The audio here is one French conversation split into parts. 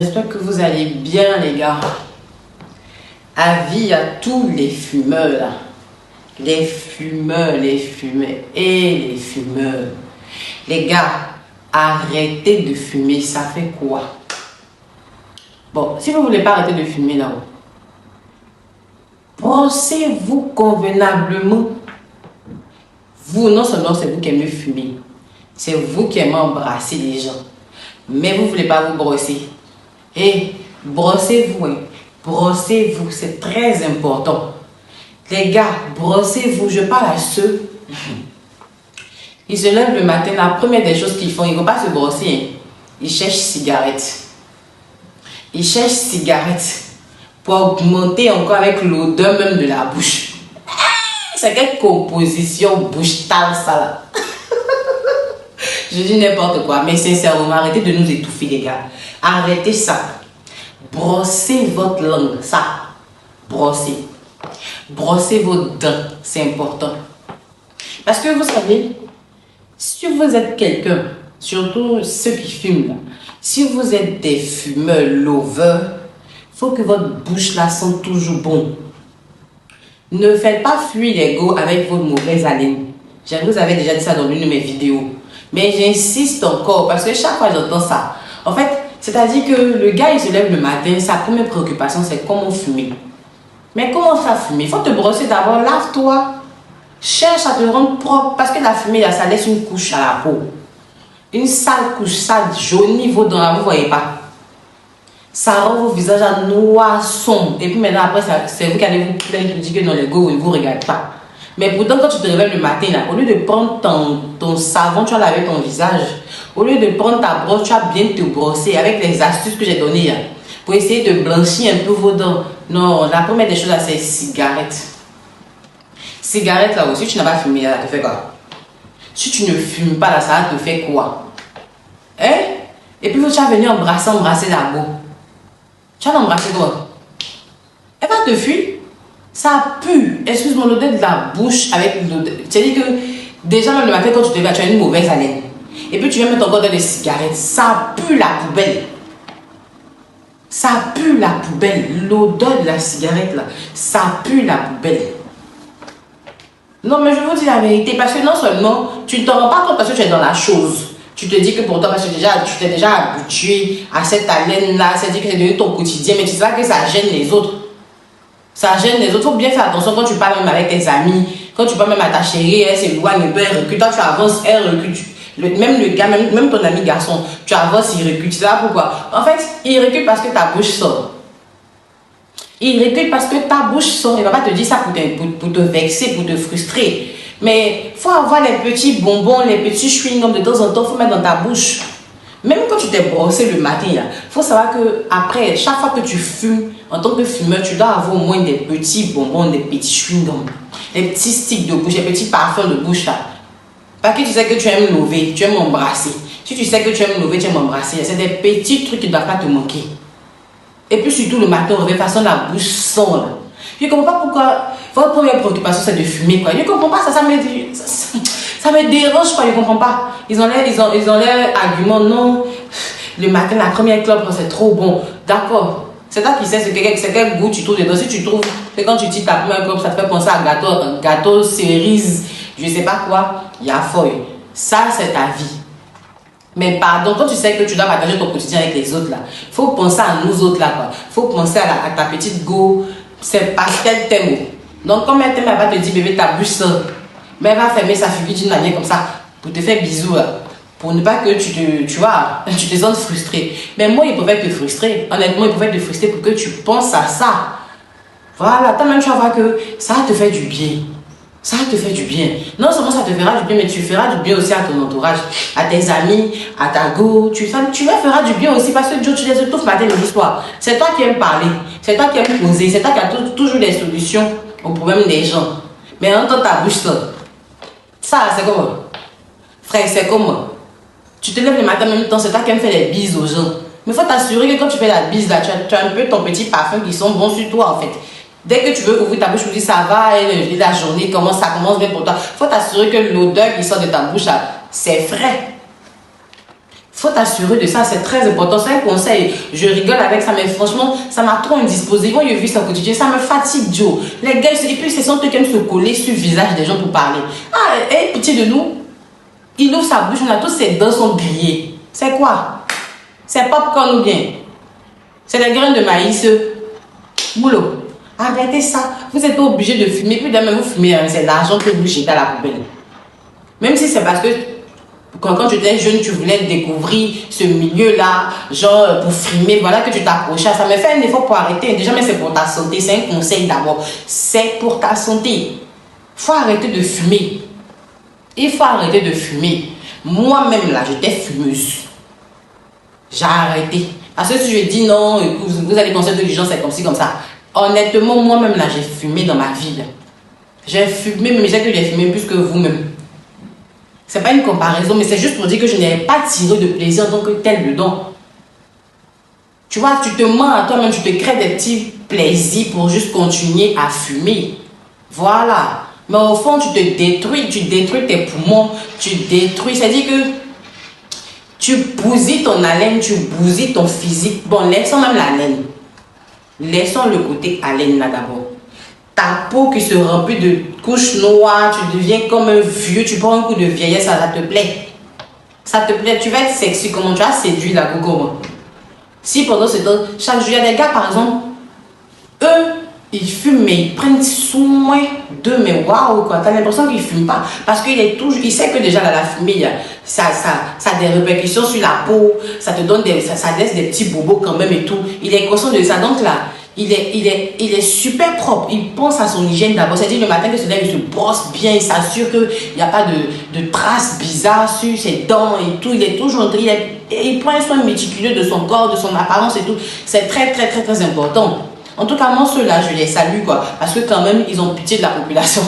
J'espère que vous allez bien les gars. Avis à tous les fumeurs là. Les fumeurs et les fumeurs. Les gars, arrêtez de fumer, ça fait quoi? Bon, si vous ne voulez pas arrêter de fumer là-haut, brossez-vous convenablement. Vous, non seulement c'est vous qui aimez fumer, c'est vous qui aimez embrasser les gens. Mais vous ne voulez pas vous brosser. Et brossez-vous, hein. Brossez-vous, c'est très important. Les gars, brossez-vous, je parle à ceux. Ils se lèvent le matin, la première des choses qu'ils font, ils ne vont pas se brosser, hein. Ils cherchent cigarette. Ils cherchent cigarette pour augmenter encore avec l'odeur même de la bouche. C'est quelle composition bouche-tale ça là. Je dis n'importe quoi, mais sincèrement, arrêtez de nous étouffer les gars. Arrêtez ça. Brossez votre langue, ça. Brossez. Brossez vos dents, c'est important. Parce que vous savez, si vous êtes quelqu'un, surtout ceux qui fument là, si vous êtes des fumeurs lovers, il faut que votre bouche là sente toujours bon. Ne faites pas fuir l'ego avec votre mauvaise haleine. Je vous avais déjà dit ça dans l'une de mes vidéos. Mais j'insiste encore parce que chaque fois j'entends ça. En fait, c'est-à-dire que le gars il se lève le matin, sa première préoccupation c'est comment fumer. Mais comment ça fumer? Il faut te brosser d'abord, lave-toi. Cherche à te rendre propre parce que la fumée là, ça laisse une couche à la peau. Une sale couche, ça jaunie vos dents là, vous voyez pas. Ça rend vos visages à noir sombre. Et puis maintenant après, c'est vous qui allez vous plaindre, vous dire que dans les go, ils ne vous regardent pas. Mais pourtant, quand tu te réveilles le matin, là, au lieu de prendre ton savon, tu vas laver ton visage. Au lieu de prendre ta brosse, tu vas bien te brosser avec les astuces que j'ai données là, pour essayer de blanchir un peu vos dents. Non, la première des choses là, c'est cigarette. Cigarette là aussi, tu n'as pas fumé là, ça te fait quoi? Si tu ne fumes pas là, ça te fait quoi? Hein? Et puis tu vas venir embrasser la go. Tu vas l'embrasser quoi? Elle va te fuir. Ça pue, excuse-moi, l'odeur de la bouche avec l'odeur. C'est-à-dire que déjà même le matin quand tu te lèves, tu as une mauvaise haleine. Et puis tu viens mettre encore dans les cigarettes, ça pue la poubelle. Ça pue la poubelle. L'odeur de la cigarette là, ça pue la poubelle. Non mais je vous dis la vérité, parce que non seulement tu ne te rends pas compte parce que tu es dans la chose. Tu te dis que pour toi, parce que déjà, tu t'es déjà habitué à cette haleine là, c'est-à-dire que c'est devenu ton quotidien, mais tu sais pas que ça gêne les autres. Ça gêne les autres. Il faut bien faire attention quand tu parles même avec tes amis. Quand tu parles même à ta chérie, elle s'éloigne un peu, elle recule. Toi, tu avances, elle recule. Même le gars, même ton ami garçon, tu avances, il recule. Tu sais pas pourquoi. En fait, il recule parce que ta bouche sort. Il recule parce que ta bouche sort. Il ne va pas te dire ça pour te vexer, pour te frustrer. Mais il faut avoir les petits bonbons, les petits chewing-gums de temps en temps, il faut mettre dans ta bouche. Même quand tu t'es brossé le matin, il faut savoir que après, chaque fois que tu fumes, en tant que fumeur, tu dois avoir au moins des petits bonbons, des petits chewing-gums, des petits sticks de bouche, des petits parfums de bouche là. Parce que tu sais que tu aimes lever, tu aimes embrasser. Si tu sais que tu aimes lever, tu aimes embrasser, c'est des petits trucs qui ne doivent pas te manquer. Et puis surtout le matin, de façon la bouche sent là. Je ne comprends pas pourquoi votre première préoccupation c'est de fumer quoi. Je ne comprends pas, ça me dérange quoi, je ne comprends pas. Ils ont l'air argument, non, le matin la première clope c'est trop bon. D'accord, c'est toi qui sais c'est quel goût tu trouves dedans. Si tu trouves que quand tu tires ta première clope, ça te fait penser à gâteau, cerise, je ne sais pas quoi, il y a feuille. Ça c'est ta vie. Mais pardon, quand tu sais que tu dois partager ton quotidien avec les autres là, il faut penser à nous autres là quoi. Il faut penser à ta petite go, c'est parce qu'elle t'aime. Donc comme elle t'aime, elle va te dire bébé ta bouche sort. Mais elle va fermer sa figure d'une manière comme ça pour te faire bisous là. Pour ne pas que tu te sentes frustré. Mais moi il pouvait te frustrer. Honnêtement il pouvait te frustrer pour que tu penses à ça. Voilà, toi-même tu vas voir que ça te fait du bien. Ça te fait du bien. Non seulement ça te fera du bien, mais tu feras du bien aussi à ton entourage, à tes amis, à ta go. Tu leur feras du bien aussi parce que Dieu, tu les étouffes matin et soir. C'est toi qui aimes parler, c'est toi qui aimes poser, c'est toi qui as toujours des solutions aux problèmes des gens. Mais en tant ta bouche ça, c'est comment? Frère, c'est comment? Tu te lèves le matin en même temps, c'est toi qui aimes faire des bises aux gens. Mais il faut t'assurer que quand tu fais la bise, là, tu as un peu ton petit parfum qui sent bon sur toi en fait. Dès que tu veux ouvrir ta bouche, tu dis ça va, et la journée commence, ça commence bien pour toi. Il faut t'assurer que l'odeur qui sort de ta bouche, c'est frais. Il Faut t'assurer de ça, c'est très important. C'est un conseil. Je rigole avec ça, mais franchement, ça m'a trop indisposé. Moi, je vis ça au quotidien. Ça me fatigue, Joe. Les gars, et puis, c'est sont eux qui aiment se coller sur le visage des gens pour parler. Ah, et pitié de nous. Il ouvre sa bouche, on a tous ses dents sont grillées. C'est quoi? C'est popcorn ou bien? C'est les graines de maïs. Boulot. Arrêtez ça. Vous êtes obligé de fumer. Puis demain, vous fumez, hein, c'est l'argent que vous jetez à la poubelle. Même si c'est parce que quand tu étais jeune, tu voulais découvrir ce milieu-là, genre pour frimer, voilà que tu t'approchais. Ça me fait un effort pour arrêter. Déjà, mais c'est pour ta santé. C'est un conseil d'abord. C'est pour ta santé. Il faut arrêter de fumer. Il faut arrêter de fumer. Moi-même, là, j'étais fumeuse. J'ai arrêté. Parce que si je dis non, vous allez penser que les gens, c'est comme ci, comme ça. Honnêtement, moi-même, là, j'ai fumé dans ma vie. J'ai fumé, mais je sais que j'ai fumé plus que vous-même. C'est pas une comparaison, mais c'est juste pour dire que je n'avais pas tiré de plaisir en tant que tel dedans. Tu vois, tu te mens à toi-même, tu te crées des petits plaisirs pour juste continuer à fumer. Voilà. Mais au fond, tu détruis tes poumons, tu détruis, c'est-à-dire que tu bousilles ton haleine, tu bousilles ton physique. Bon, laissons même l'haleine. Laissons le côté haleine là d'abord. Ta peau qui se remplit de couches noires, tu deviens comme un vieux, tu prends un coup de vieillesse, ça te plaît. Ça te plaît, tu vas être sexy, comment tu vas séduire la gogo. Si pendant ce temps, chaque jour, il y a des gars par exemple, eux, ils fument, mais ils prennent soin d'eux, mais waouh, quoi, t'as l'impression qu'ils ne fument pas. Parce qu'il est toujours, il sait que déjà là, la fumée, ça a des répercussions sur la peau, ça te donne ça laisse des petits bobos quand même et tout. Il est conscient de ça, donc là, il est super propre, il pense à son hygiène d'abord. C'est-à-dire le matin que se lève, il se brosse bien, il s'assure qu'il n'y a pas de traces bizarres sur ses dents et tout. Il est toujours, il prend un soin méticuleux de son corps, de son apparence et tout. C'est très, très, très, très important. En tout cas, moi, ceux-là, je les salue, quoi. Parce que quand même, ils ont pitié de la population.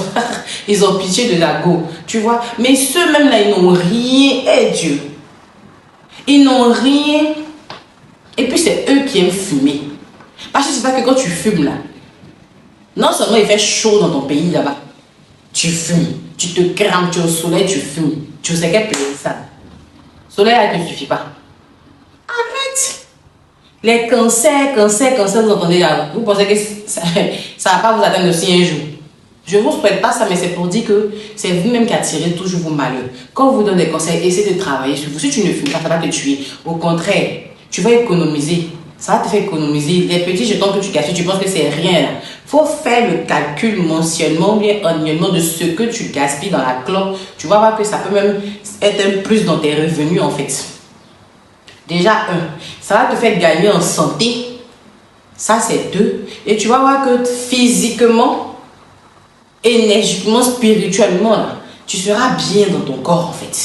Ils ont pitié de la go, tu vois. Mais ceux-mêmes-là, ils n'ont rien. Eh Dieu. Ils n'ont rien. Et puis, c'est eux qui aiment fumer. Parce que c'est pas que quand tu fumes, là, non seulement il fait chaud dans ton pays, là-bas, tu fumes. Tu te crames, tu es au soleil, tu fumes. Tu sais quel plaisir ça. Le soleil, là, ne suffit pas. Arrête. Les cancers, vous entendez là, vous pensez que ça ne va pas vous atteindre aussi un jour. Je ne vous souhaite pas ça, mais c'est pour dire que c'est vous-même qui attirez toujours vos malheurs. Quand on vous donne des conseils, essayez de travailler sur vous. Si tu ne fumes pas, ça va te tuer. Au contraire, tu vas économiser. Ça va te faire économiser. Les petits jetons que tu gaspilles, tu penses que c'est rien. Il faut faire le calcul mensuellement ou bien annuellement de ce que tu gaspilles dans la clope. Tu vas voir que ça peut même être un plus dans tes revenus en fait. Déjà, ça va te faire gagner en santé. Ça, c'est 2. Et tu vas voir que physiquement, énergiquement, spirituellement, là, tu seras bien dans ton corps, en fait.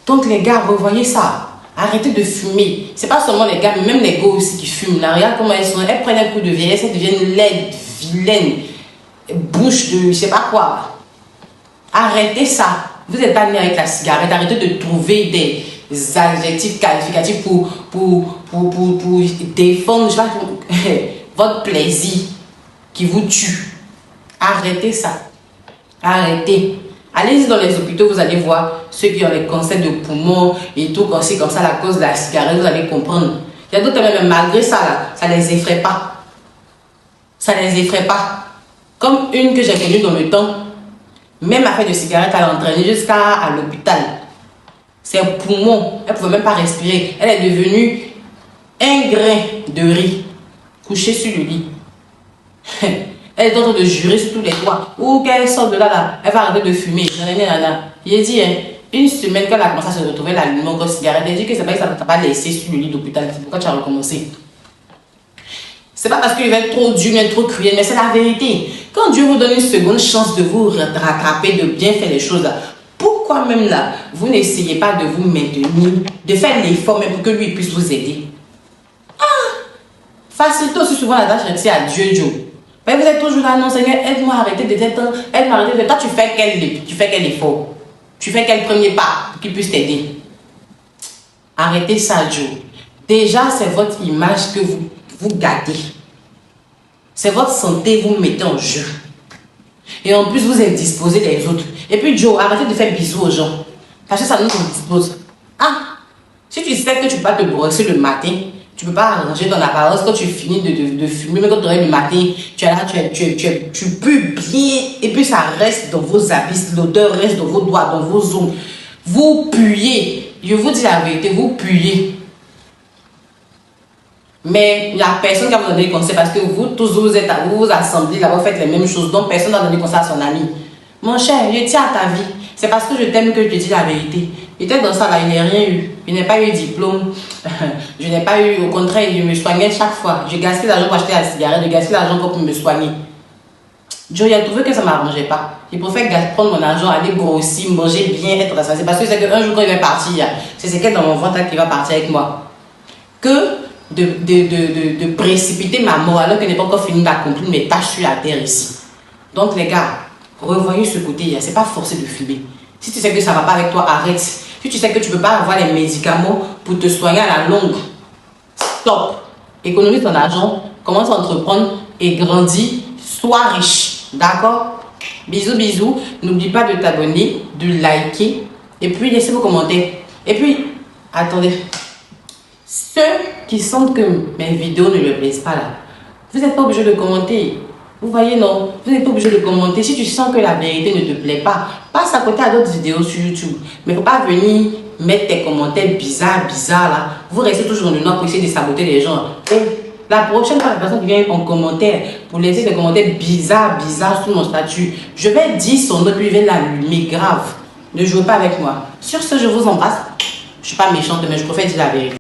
Donc, les gars, revoyez ça. Arrêtez de fumer. C'est pas seulement les gars, mais même les gars aussi qui fument. Là, regarde comment elles sont. Elles prennent un coup de vieillesse, elles deviennent laides, vilaines, bouche de je sais pas quoi. Arrêtez ça. Vous n'êtes pas né avec la cigarette. Arrêtez de trouver des adjectifs qualificatifs pour défendre je sais pas, votre plaisir qui vous tue. Arrêtez ça. Arrêtez. Allez-y dans les hôpitaux, vous allez voir ceux qui ont les cancers de poumons et tout, quand c'est comme ça la cause de la cigarette, vous allez comprendre. Il y a d'autres même, malgré ça, là, ça ne les effraie pas. Ça ne les effraie pas. Comme une que j'ai connue dans le temps, même affaire de cigarette, elle a entraîné jusqu'à l'hôpital. Ses poumons, elle ne pouvait même pas respirer. Elle est devenue un grain de riz couché sur le lit. Elle est en train de jurer sur tous les toits. Ou qu'elle sort de là, elle va arrêter de fumer. Il a dit, une semaine qu'elle a commencé à se retrouver l'allumement de cigarette, elle a dit que c'est pas que ça ne t'a pas laissé sur le lit d'hôpital. C'est pourquoi tu as recommencé. C'est pas parce qu'il va être trop dur, trop cruel, mais c'est la vérité. Quand Dieu vous donne une seconde chance de vous rattraper, de bien faire les choses là, pourquoi même là, vous n'essayez pas de vous maintenir, de faire l'effort même pour que lui puisse vous aider? Facilitez aussi souvent la tâche, c'est à Dieu, Joe. Mais vous êtes toujours là, non Seigneur, aide-moi à arrêter de t'être, aide-moi à arrêter de... Toi, tu fais quel effort? Tu fais quel premier pas pour qu'il puisse t'aider? Arrêtez ça, Joe. Déjà, c'est votre image que vous gâtez. C'est votre santé, vous mettez en jeu. Et en plus, vous êtes disposé les autres. Et puis, Joe, arrêtez de faire bisous aux gens. Parce que ça nous indispose. Si tu sais que tu peux pas te brosser le matin, tu peux pas arranger ton apparence quand tu finis de fumer, mais quand tu réveilles le matin, tu es là, tu pues bien, et puis ça reste dans vos habits, l'odeur reste dans vos doigts, dans vos ongles. Vous puez. Je vous dis la vérité, vous puez. Mais il n'y a personne qui va vous donner des conseils parce que vous tous vous êtes à vous assemblez, là, vous faites les mêmes choses. Donc personne ne va donner conseil à son ami. Mon cher, je tiens à ta vie. C'est parce que je t'aime que je te dis la vérité. Peut-être dans ça, là, il n'a rien eu. Je n'ai pas eu de diplôme. Je n'ai pas eu, au contraire, je me soignais chaque fois. J'ai gaspillé l'argent pour acheter la cigarette, j'ai gaspillé l'argent pour me soigner. Joe, il a trouvé que ça ne m'arrangeait pas. Il préfère prendre mon argent, aller grossir, manger bien, être rassasié. Parce que c'est qu'un jour, quand il va partir, c'est ce qu'elle dans mon ventre qui va partir avec moi. Que de précipiter ma mort alors qu'elle n'est pas encore fini d'accomplir mes tâches sur la terre ici. Donc, les gars, revoyez ce côté, c'est pas forcé de filmer. Si tu sais que ça ne va pas avec toi, arrête. Si tu sais que tu ne peux pas avoir les médicaments pour te soigner à la longue, stop. Économise ton argent, commence à entreprendre et grandis, sois riche. D'accord? Bisous, bisous. N'oublie pas de t'abonner, de liker et puis laissez vos commentaires. Et puis, attendez. Ceux qui sentent que mes vidéos ne leur plaisent pas là, vous n'êtes pas obligé de commenter. Vous voyez, non? Vous n'êtes pas obligé de commenter. Si tu sens que la vérité ne te plaît pas, passe à côté à d'autres vidéos sur YouTube. Mais il ne faut pas venir mettre tes commentaires bizarres là. Vous restez toujours dans le noir pour essayer de saboter les gens. Et la prochaine fois, la personne qui vient en commentaire pour laisser des commentaires bizarres sur mon statut, je vais dire son nom puis je vais l'allumer grave. Ne jouez pas avec moi. Sur ce, je vous embrasse. Je ne suis pas méchante, mais je préfère dire la vérité.